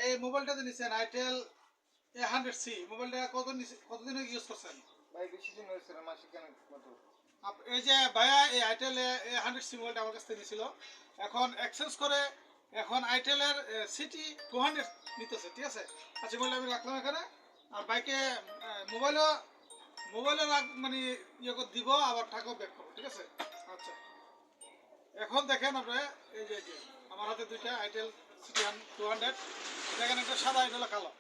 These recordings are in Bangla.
এই মোবাইলটা যে নিছেন আইটেল A100C মোবাইলটা কতদিন ইউজ করছেন? ভাই বেশি দিন হয়েছে না, মাসে কেন মতো। এই যে ভাইয়া এই আইটেল A100C মোবাইলটা আমার কাছ থেকে নিয়েছিল, এখন এক্সচেঞ্জ করে এখন আইটেলের সিটি 200 নিতেছে, ঠিক আছে? আচ্ছা মোবাইল আমি রাখলাম এখানে। আর বাইকে মোবাইলও মোবাইলের মানে ইয়ে করে দিব, আবার টাকাও ব্যাক করবো, ঠিক আছে? আচ্ছা এখন দেখেন আপনি এই যে আমার হাতে দুইটা আইটেল সিটি 200, দেখেন একটা সাদা আইটেল কালো।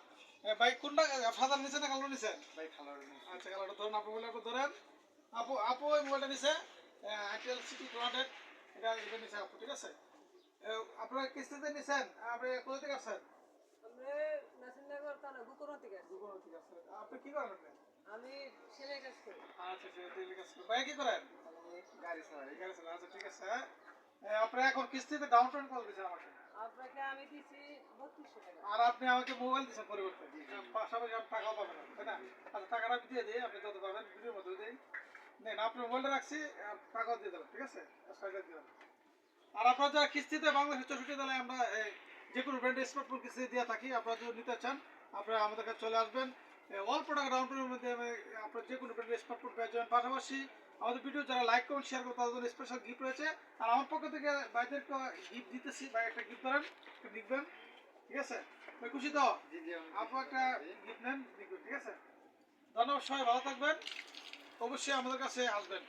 বাইক কোনটা সাদা নিচে না কালো নিচে? ভাই কালার আচ্ছা কালারটা ধরুন, আপু মোবাইলটা ধরেন। আপু এই মোবাইলটা নিচে আইটেল সিটি 200, এটা নিচে আপু, ঠিক আছে? আপনারা কিস্তিতে নিছেন? আপনি কোথা থেকে আসছেন? আমরা নাসিরনগর থানা গুকরণ থেকে আসছি। দুপুর থেকে আসছেন। আপনি কি করেন আপনি? আমি সেলাই কাজ করি। আচ্ছা সে তেল কাজ করেন। ভাই কি করেন? গাড়ি চালাই। গাড়ি চালান। আচ্ছা ঠিক আছে। আপনারা এখন কিস্তিতে ডাউন পেমেন্ট করে দিয়েছেন আমাকে, আপনাকে আমি দিছি 3200 টাকা। আর আপনি আমাকে মোবাইল দিচ্ছেন পরিবর্তে, পাশাপাশি আপনি টাকাও পাবেন না, তাই না? আচ্ছা টাকাটা আমি দিয়ে দিই, আপনি যত পাবেন ভিডিওর মধ্যে দিই। নেন আপনি মোবাইলটা রাখছি, আর টাকাও দিয়ে দেবেন, ঠিক আছে? আর আপনারা যারা কিস্তিতে বাংলাদেশের 64 জেলায় আমরা যে কোনো ব্র্যান্ডের স্মার্টফোন কিস্তিতে দিয়ে থাকি, আপনারা যদি নিতে চান আপনারা আমাদের কাছে চলে আসবেন। অল্প টাকা ডাউন পেমেন্টের মধ্যে আপনারা যে কোনো ব্র্যান্ডের স্মার্টফোন পেয়ে যাবেন। পাশাপাশি আমাদের ভিডিও যারা লাইক কমেন্ট শেয়ার করবে তাদের জন্য স্পেশাল গিফট রয়েছে। আর আমার পক্ষ থেকে ভাইদেরকে গিফট দিতেছি, ভাই একটা গিফট ধরেন, লিখবেন, ঠিক আছে? ভাই খুশি তো? জি জি আপু একটা গিফট নেন, লিখবেন, ঠিক আছে? ধন্যবাদ, সবাই ভালো থাকবেন, অবশ্যই আমাদের কাছে আসবেন।